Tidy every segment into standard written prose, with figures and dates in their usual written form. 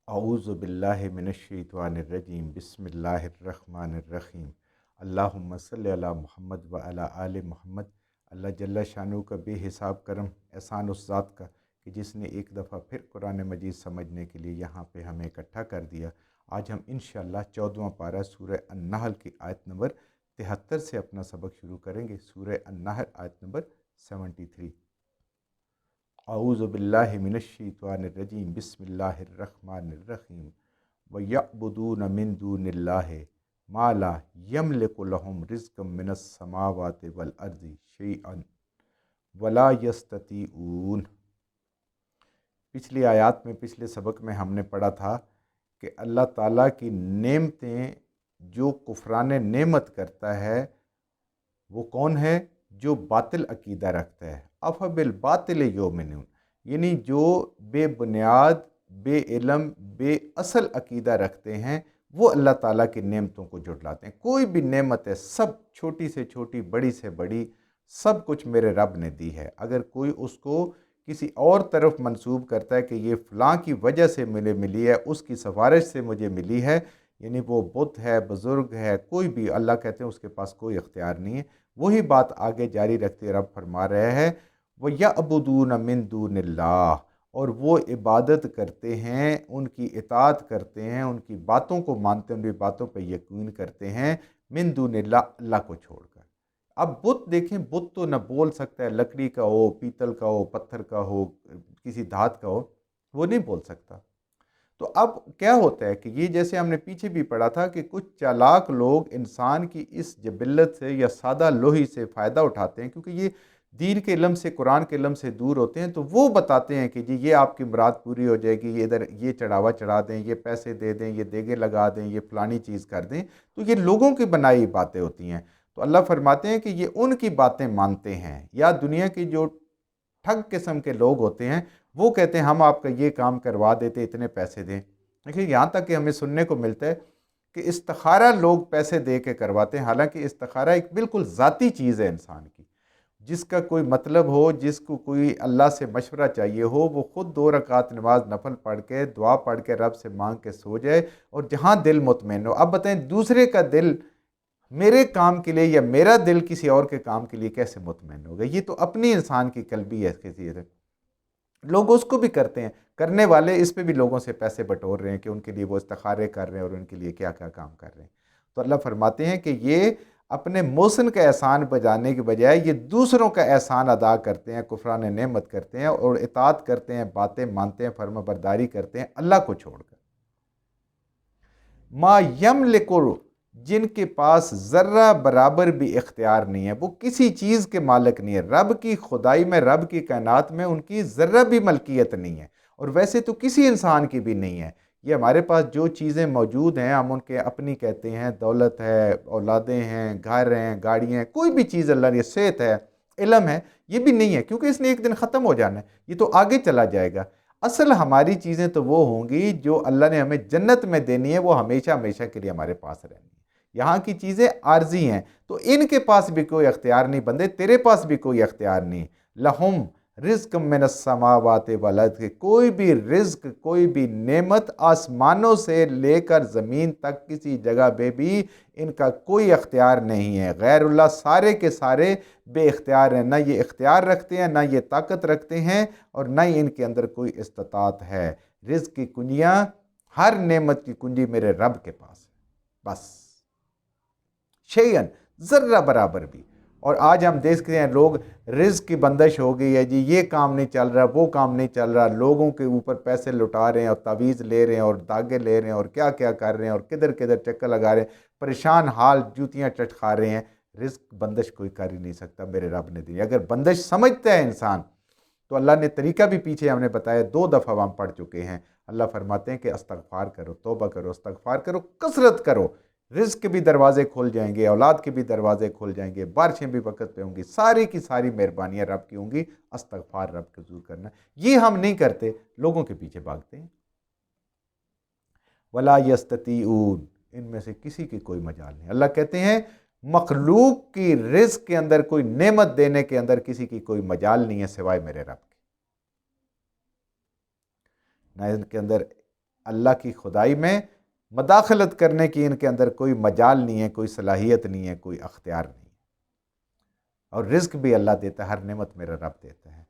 اعوذ باللہ من الشیطان الرجیم بسم اللہ الرحمن الرحیم اللہم صلی علی محمد و علی آل محمد۔ اللہ جل شانہ کا بے حساب کرم احسان اس ذات کا کہ جس نے ایک دفعہ پھر قرآن مجید سمجھنے کے لیے یہاں پہ ہمیں اکٹھا کر دیا۔ آج ہم انشاءاللہ 14واں پارہ سورہ النحل کی آیت نمبر 73 سے اپنا سبق شروع کریں گے۔ سورہ النحل آیت نمبر 73۔ اعوذ باللہ من الشیطان الرجیم بسم اللہ الرحمن الرحیم وَيَعْبُدُونَ مِن دُونِ اللَّهِ مَا لَا يَمْلِكُ لَهُمْ رِزْقًا مِّنَ السَّمَاوَاتِ وَالْأَرْضِ شَيْئًا وَلَا يَسْتَطِيعُونَ۔ پچھلی آیات میں، پچھلے سبق میں ہم نے پڑھا تھا کہ اللہ تعالیٰ کی نعمتیں جو کفران نعمت کرتا ہے وہ کون ہے؟ جو باطل عقیدہ رکھتا ہے۔ افبالباطل یؤمنون، یعنی جو بے بنیاد، بے علم، بے اصل عقیدہ رکھتے ہیں وہ اللہ تعالیٰ کی نعمتوں کو جھٹلاتے ہیں۔ کوئی بھی نعمت ہے، سب چھوٹی سے چھوٹی، بڑی سے بڑی، سب کچھ میرے رب نے دی ہے۔ اگر کوئی اس کو کسی اور طرف منسوب کرتا ہے کہ یہ فلاں کی وجہ سے مجھے ملی ہے، اس کی سفارش سے مجھے ملی ہے، یعنی وہ بت ہے، بزرگ ہے، کوئی بھی، اللہ کہتے ہیں اس کے پاس کوئی اختیار نہیں ہے۔ وہی بات آگے جاری رکھتے رب فرما رہے ہیں وَيَعْبُدُونَ مِن دُونِ اللَّهِ، اور وہ عبادت کرتے ہیں، ان کی اطاعت کرتے ہیں، ان کی باتوں کو مانتے ہیں، ان کی باتوں پہ یقین کرتے ہیں، من دون اللہ، اللہ کو چھوڑ کر۔ اب بت دیکھیں، بت تو نہ بول سکتا ہے، لکڑی کا ہو، پیتل کا ہو، پتھر کا ہو، کسی دھات کا ہو، وہ نہیں بول سکتا۔ تو اب کیا ہوتا ہے کہ یہ جیسے ہم نے پیچھے بھی پڑھا تھا کہ کچھ چالاک لوگ انسان کی اس جبلت سے یا سادہ لوہی سے فائدہ اٹھاتے ہیں، کیونکہ یہ دین کے علم سے، قرآن کے علم سے دور ہوتے ہیں، تو وہ بتاتے ہیں کہ جی یہ آپ کی مراد پوری ہو جائے گی، یہ ادھر یہ چڑھاوا چڑھا دیں، یہ پیسے دے دیں، یہ دیگے لگا دیں، یہ فلانی چیز کر دیں۔ تو یہ لوگوں کی بنائی باتیں ہوتی ہیں۔ تو اللہ فرماتے ہیں کہ یہ ان کی باتیں مانتے ہیں، یا دنیا کی جو ٹھگ قسم کے لوگ ہوتے ہیں وہ کہتے ہیں ہم آپ کا یہ کام کروا دیتے، اتنے پیسے دیں۔ لیکن یہاں تک کہ ہمیں سننے کو ملتا ہے کہ استخارہ لوگ پیسے دے کے کرواتے ہیں، حالانکہ استخارہ ایک بالکل ذاتی چیز ہے انسان کی، جس کا کوئی مطلب ہو، جس کو کوئی اللہ سے مشورہ چاہیے ہو، وہ خود 2 رکعت نماز نفل پڑھ کے، دعا پڑھ کے، رب سے مانگ کے سو جائے، اور جہاں دل مطمئن ہو۔ اب بتائیں دوسرے کا دل میرے کام کے لیے یا میرا دل کسی اور کے کام کے لیے کیسے مطمئن ہوگا؟ یہ تو اپنی انسان کی قلبی حیثیت ہے۔ لوگ اس کو بھی کرتے ہیں، کرنے والے اس پہ بھی لوگوں سے پیسے بٹور رہے ہیں کہ ان کے لیے وہ استخارے کر رہے ہیں اور ان کے لیے کیا کیا کام کر رہے ہیں۔ تو اللہ فرماتے ہیں کہ یہ اپنے محسن کا احسان بجانے کے بجائے یہ دوسروں کا احسان ادا کرتے ہیں، کفران نعمت کرتے ہیں اور اطاعت کرتے ہیں، باتیں مانتے ہیں، فرما برداری کرتے ہیں اللہ کو چھوڑ کر۔ ما یملکو، جن کے پاس ذرہ برابر بھی اختیار نہیں ہے، وہ کسی چیز کے مالک نہیں ہے، رب کی خدائی میں، رب کی کائنات میں ان کی ذرہ بھی ملکیت نہیں ہے، اور ویسے تو کسی انسان کی بھی نہیں ہے۔ یہ ہمارے پاس جو چیزیں موجود ہیں ہم ان کے اپنی کہتے ہیں، دولت ہے، اولادیں ہیں، گھر ہیں، گاڑیاں ہیں، کوئی بھی چیز اللہ نے، صحت ہے، علم ہے، یہ بھی نہیں ہے، کیونکہ اس نے ایک دن ختم ہو جانا ہے، یہ تو آگے چلا جائے گا۔ اصل ہماری چیزیں تو وہ ہوں گی جو اللہ نے ہمیں جنت میں دینی ہے، وہ ہمیشہ ہمیشہ کے لیے ہمارے پاس رہنی ہے۔ یہاں کی چیزیں عارضی ہیں، تو ان کے پاس بھی کوئی اختیار نہیں، بندے تیرے پاس بھی کوئی اختیار نہیں۔ لہم رزق من السماوات والارض، کوئی بھی رزق، کوئی بھی نعمت آسمانوں سے لے کر زمین تک کسی جگہ پہ بھی ان کا کوئی اختیار نہیں ہے۔ غیر اللہ سارے کے سارے بے اختیار ہیں، نہ یہ اختیار رکھتے ہیں، نہ یہ طاقت رکھتے ہیں، اور نہ ہی ان کے اندر کوئی استطاعت ہے۔ رزق کی کنجیاں، ہر نعمت کی کنجی میرے رب کے پاس ہے، بس شیئن، ذرہ برابر بھی۔ اور آج ہم دیکھتے ہیں لوگ، رزق کی بندش ہو گئی ہے، جی یہ کام نہیں چل رہا، وہ کام نہیں چل رہا، لوگوں کے اوپر پیسے لٹا رہے ہیں اور تعویذ لے رہے ہیں اور داغے لے رہے ہیں اور کیا کیا کر رہے ہیں اور کدھر کدھر چکر لگا رہے ہیں، پریشان حال جوتیاں چٹکھا رہے ہیں۔ رزق بندش کوئی کر ہی نہیں سکتا، میرے رب نے دی۔ اگر بندش سمجھتا ہے انسان تو اللہ نے طریقہ بھی پیچھے ہم نے بتایا، 2 دفعہ ہم پڑھ چکے ہیں۔ اللہ فرماتے ہیں کہ استغفار کرو، توبہ کرو، استغفار کرو، کثرت کرو، رزق کے بھی دروازے کھل جائیں گے، اولاد کے بھی دروازے کھل جائیں گے، بارشیں بھی وقت پہ ہوں گی، ساری کی ساری مہربانیاں رب کی ہوں گی۔ استغفار رب کے حضور کرنا، یہ ہم نہیں کرتے، لوگوں کے پیچھے بھاگتے ہیں۔ ولا یستطیعون، ان میں سے کسی کی کوئی مجال نہیں۔ اللہ کہتے ہیں مخلوق کی رزق کے اندر، کوئی نعمت دینے کے اندر کسی کی کوئی مجال نہیں ہے سوائے میرے رب کے۔ نہ ان کے اندر اللہ کی خدائی میں مداخلت کرنے کی ان کے اندر کوئی مجال نہیں ہے، کوئی صلاحیت نہیں ہے، کوئی اختیار نہیں ہے۔ اور رزق بھی اللہ دیتا ہے، ہر نعمت میرا رب دیتا ہے۔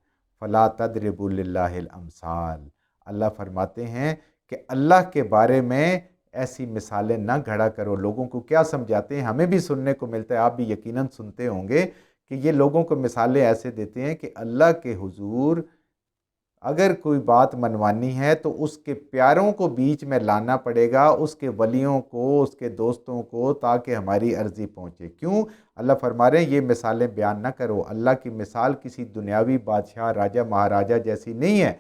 فلا تضربوا للہ الامثال، اللہ فرماتے ہیں کہ اللہ کے بارے میں ایسی مثالیں نہ گھڑا کرو۔ لوگوں کو کیا سمجھاتے ہیں؟ ہمیں بھی سننے کو ملتا ہے، آپ بھی یقیناً سنتے ہوں گے کہ یہ لوگوں کو مثالیں ایسے دیتے ہیں کہ اللہ کے حضور اگر کوئی بات منوانی ہے تو اس کے پیاروں کو بیچ میں لانا پڑے گا، اس کے ولیوں کو، اس کے دوستوں کو، تاکہ ہماری عرضی پہنچے۔ کیوں؟ اللہ فرما رہے ہیں یہ مثالیں بیان نہ کرو۔ اللہ کی مثال کسی دنیاوی بادشاہ، راجہ، مہاراجہ جیسی نہیں ہے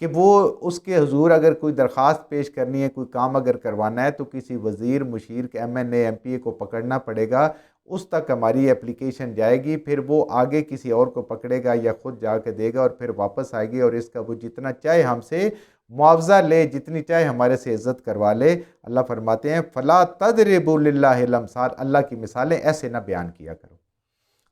کہ وہ اس کے حضور اگر کوئی درخواست پیش کرنی ہے، کوئی کام اگر کروانا ہے تو کسی وزیر، مشیر کے ایم پی اے کو پکڑنا پڑے گا، اس تک ہماری اپلیکیشن جائے گی، پھر وہ آگے کسی اور کو پکڑے گا یا خود جا کے دے گا اور پھر واپس آئے گی، اور اس کا وہ جتنا چاہے ہم سے معاوضہ لے، جتنی چاہے ہمارے سے عزت کروا لے۔ اللہ فرماتے ہیں فلا تضربوا للہ الامثال، اللہ کی مثالیں ایسے نہ بیان کیا کرو۔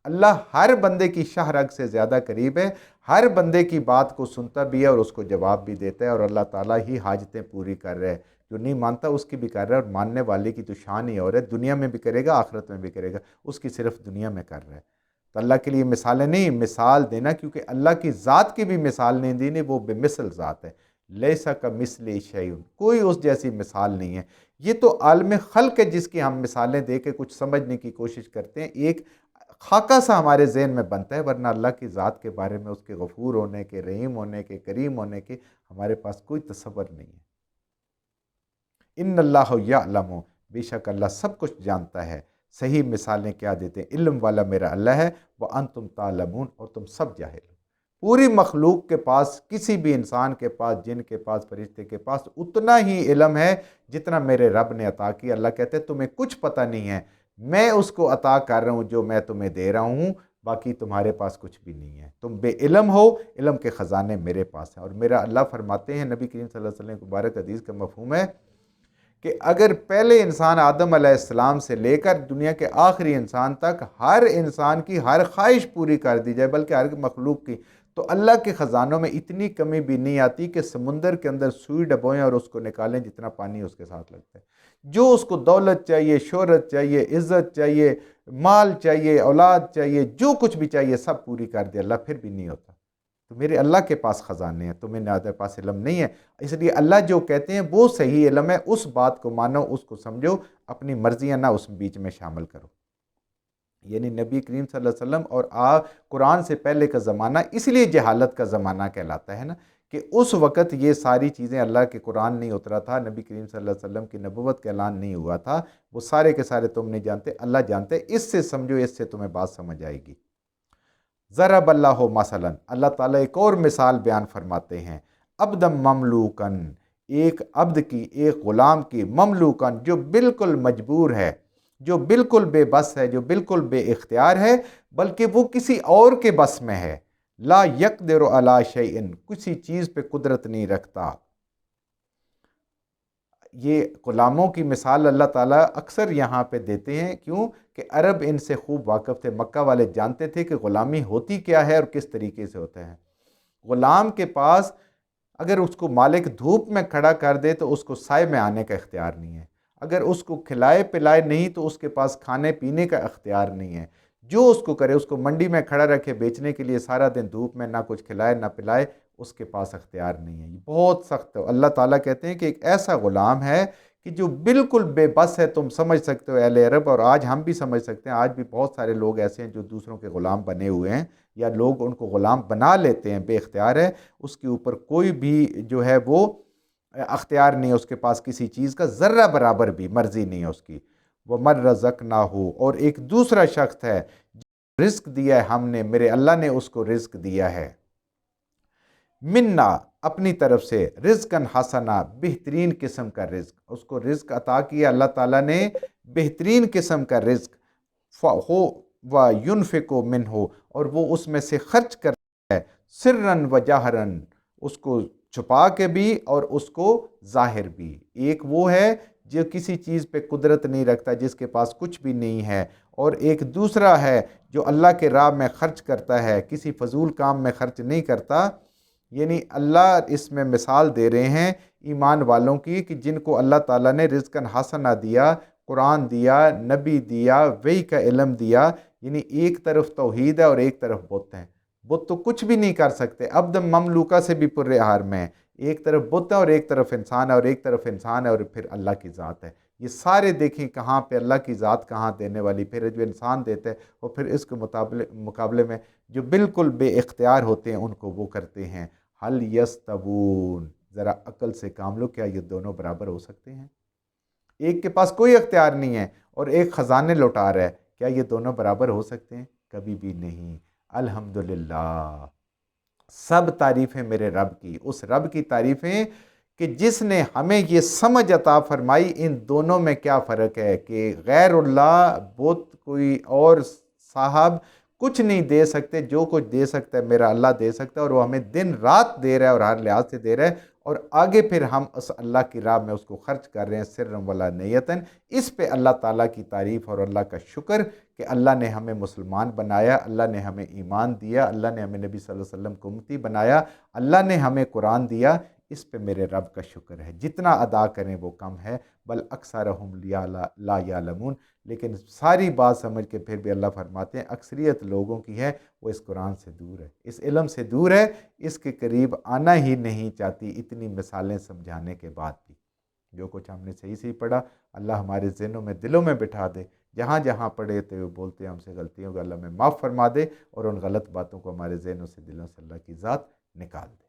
اللہ ہر بندے کی شاہ رگ سے زیادہ قریب ہے، ہر بندے کی بات کو سنتا بھی ہے اور اس کو جواب بھی دیتا ہے، اور اللہ تعالیٰ ہی حاجتیں پوری کر رہے ہیں۔ جو نہیں مانتا اس کی بھی کر رہا ہے، اور ماننے والے کی تو شان ہی اور ہے، دنیا میں بھی کرے گا، آخرت میں بھی کرے گا، اس کی صرف دنیا میں کر رہا ہے۔ تو اللہ کے لیے مثالیں نہیں، مثال دینا، کیونکہ اللہ کی ذات کی بھی مثال نہیں دینی، وہ بے مثل ذات ہے۔ لیسا کمثلہ شیء، کوئی اس جیسی مثال نہیں ہے۔ یہ تو عالم خلق ہے جس کی ہم مثالیں دے کے کچھ سمجھنے کی کوشش کرتے ہیں، ایک خاکہ سا ہمارے ذہن میں بنتا ہے، ورنہ اللہ کی ذات کے بارے میں، اس کے غفور ہونے کے، رحیم ہونے کے، کریم ہونے کے ہمارے پاس کوئی تصور نہیں ہے۔ ان اللہ یعلم، بے شک اللہ سب کچھ جانتا ہے۔ صحیح مثالیں کیا دیتے ہیں؟ علم والا میرا اللہ ہے، وانتم تعلمون، اور تم سب جاہل ہو۔ پوری مخلوق کے پاس، کسی بھی انسان کے پاس، جن کے پاس، فرشتے کے پاس اتنا ہی علم ہے جتنا میرے رب نے عطا کیا۔ اللہ کہتے ہیں تمہیں کچھ پتہ نہیں ہے، میں اس کو عطا کر رہا ہوں جو میں تمہیں دے رہا ہوں، باقی تمہارے پاس کچھ بھی نہیں ہے، تم بے علم ہو، علم کے خزانے میرے پاس ہیں۔ اور میرا اللہ فرماتے ہیں، نبی کریم صلی اللہ علیہ وسلم کی مبارک حدیث کا مفہوم ہے کہ اگر پہلے انسان آدم علیہ السلام سے لے کر دنیا کے آخری انسان تک ہر انسان کی ہر خواہش پوری کر دی جائے، بلکہ ہر مخلوق کی، تو اللہ کے خزانوں میں اتنی کمی بھی نہیں آتی کہ سمندر کے اندر سوئی ڈبوئیں اور اس کو نکالیں جتنا پانی اس کے ساتھ لگتا ہے۔ جو اس کو دولت چاہیے، شہرت چاہیے، عزت چاہیے، مال چاہیے، اولاد چاہیے، جو کچھ بھی چاہیے سب پوری کر دے اللہ، پھر بھی نہیں ہوتا۔ تو میرے اللہ کے پاس خزانے ہیں، تمہیں میرے پاس علم نہیں ہے۔ اس لیے اللہ جو کہتے ہیں وہ صحیح علم ہے، اس بات کو مانو، اس کو سمجھو، اپنی مرضیاں نہ اس بیچ میں شامل کرو۔ یعنی نبی کریم صلی اللہ علیہ وسلم اور قرآن سے پہلے کا زمانہ اس لیے جہالت کا زمانہ کہلاتا ہے نا، کہ اس وقت یہ ساری چیزیں، اللہ کے قرآن نہیں اترا تھا، نبی کریم صلی اللہ علیہ وسلم کی نبوت کا اعلان نہیں ہوا تھا، وہ سارے کے سارے تم نہیں جانتے، اللہ جانتے۔ اس سے سمجھو، اس سے تمہیں بات سمجھ آئے گی۔ ضرب اللہ مثلا، اللہ تعالیٰ ایک اور مثال بیان فرماتے ہیں، عبدم مملوکن، ایک عبد کی، ایک غلام کی، مملوکن جو بالکل مجبور ہے، جو بالکل بے بس ہے، جو بالکل بے اختیار ہے، بلکہ وہ کسی اور کے بس میں ہے، لا یقدر علی شیء، کسی چیز پہ قدرت نہیں رکھتا۔ یہ غلاموں کی مثال اللہ تعالیٰ اکثر یہاں پہ دیتے ہیں، کیوں کہ عرب ان سے خوب واقف تھے، مکہ والے جانتے تھے کہ غلامی ہوتی کیا ہے اور کس طریقے سے ہوتا ہے۔ غلام کے پاس اگر اس کو مالک دھوپ میں کھڑا کر دے تو اس کو سائے میں آنے کا اختیار نہیں ہے، اگر اس کو کھلائے پلائے نہیں تو اس کے پاس کھانے پینے کا اختیار نہیں ہے، جو اس کو کرے، اس کو منڈی میں کھڑا رکھے بیچنے کے لیے، سارا دن دھوپ میں نہ کچھ کھلائے نہ پلائے، اس کے پاس اختیار نہیں ہے۔ یہ بہت سخت ہے۔ اللہ تعالیٰ کہتے ہیں کہ ایک ایسا غلام ہے کہ جو بالکل بے بس ہے، تم سمجھ سکتے ہو اہل عرب، اور آج ہم بھی سمجھ سکتے ہیں، آج بھی بہت سارے لوگ ایسے ہیں جو دوسروں کے غلام بنے ہوئے ہیں، یا لوگ ان کو غلام بنا لیتے ہیں، بے اختیار ہے، اس کے اوپر کوئی بھی جو ہے وہ اختیار نہیں ہے، اس کے پاس کسی چیز کا ذرہ برابر بھی مرضی نہیں ہے اس کی۔ وَمَن رَزَقْنَاهُ، اور ایک دوسرا شخص ہے، رزق دیا ہے ہم نے، میرے اللہ نے اس کو رزق دیا ہے، منا، اپنی طرف سے، رزقاً حسنا، بہترین قسم کا رزق، اس کو رزق عطا کیا اللہ تعالیٰ نے، بہترین قسم کا رزق، فَهُ وَيُنْفِقُ مِنْهُ، اور وہ اس میں سے خرچ کرتا ہے، سرًا وجہرًا، اس کو چھپا کے بھی اور اس کو ظاہر بھی۔ ایک وہ ہے جو کسی چیز پہ قدرت نہیں رکھتا، جس کے پاس کچھ بھی نہیں ہے، اور ایک دوسرا ہے جو اللہ کے راہ میں خرچ کرتا ہے، کسی فضول کام میں خرچ نہیں کرتا۔ یعنی اللہ اس میں مثال دے رہے ہیں، ایمان والوں کی کہ جن کو اللہ تعالیٰ نے رزقاً حسنہ دیا، قرآن دیا، نبی دیا، وحی کا علم دیا، یعنی ایک طرف توحید ہے اور ایک طرف بت ہیں۔ بت تو کچھ بھی نہیں کر سکتے، عبد مملوکہ سے بھی پرے حار میں ہے۔ ایک طرف بت ہے اور ایک طرف انسان ہے، اور ایک طرف انسان ہے اور پھر اللہ کی ذات ہے۔ یہ سارے دیکھیں کہاں پہ اللہ کی ذات کہاں دینے والی، پھر جو انسان دیتے ہیں اور پھر اس کے مقابلے میں جو بالکل بے اختیار ہوتے ہیں ان کو وہ کرتے ہیں۔ حل یستوون، ذرا عقل سے کام لو، کیا یہ دونوں برابر ہو سکتے ہیں؟ ایک کے پاس کوئی اختیار نہیں ہے اور ایک خزانے لوٹا رہا ہے، کیا یہ دونوں برابر ہو سکتے ہیں؟ کبھی بھی نہیں۔ الحمدللہ، سب تعریفیں میرے رب کی، اس رب کی تعریفیں کہ جس نے ہمیں یہ سمجھ عطا فرمائی ان دونوں میں کیا فرق ہے، کہ غیر اللہ، بت، کوئی اور صاحب کچھ نہیں دے سکتے، جو کچھ دے سکتا ہے میرا اللہ دے سکتا ہے، اور وہ ہمیں دن رات دے رہا ہے اور ہر لحاظ سے دے رہا ہے، اور آگے پھر ہم اس اللہ کی راہ میں اس کو خرچ کر رہے ہیں سرًا ولا نیتاً۔ اس پہ اللہ تعالیٰ کی تعریف اور اللہ کا شکر کہ اللہ نے ہمیں مسلمان بنایا، اللہ نے ہمیں ایمان دیا، اللہ نے ہمیں نبی صلی اللہ علیہ وسلم کو امتی بنایا، اللہ نے ہمیں قرآن دیا۔ اس پہ میرے رب کا شکر ہے، جتنا ادا کریں وہ کم ہے، بل اکثرہم لا یعلمون۔ لیکن ساری بات سمجھ کے پھر بھی اللہ فرماتے ہیں اکثریت لوگوں کی ہے وہ اس قرآن سے دور ہے، اس علم سے دور ہے، اس کے قریب آنا ہی نہیں چاہتی، اتنی مثالیں سمجھانے کے بعد بھی۔ جو کچھ ہم نے صحیح پڑھا اللہ ہمارے ذہنوں میں، دلوں میں بٹھا دے، جہاں جہاں پڑھے تھے وہ بولتے ہیں ہم سے غلطیوں کو اللہ میں معاف فرما دے، اور ان غلط باتوں کو ہمارے ذہنوں سے، دلوں سے اللہ کی ذات نکال دے۔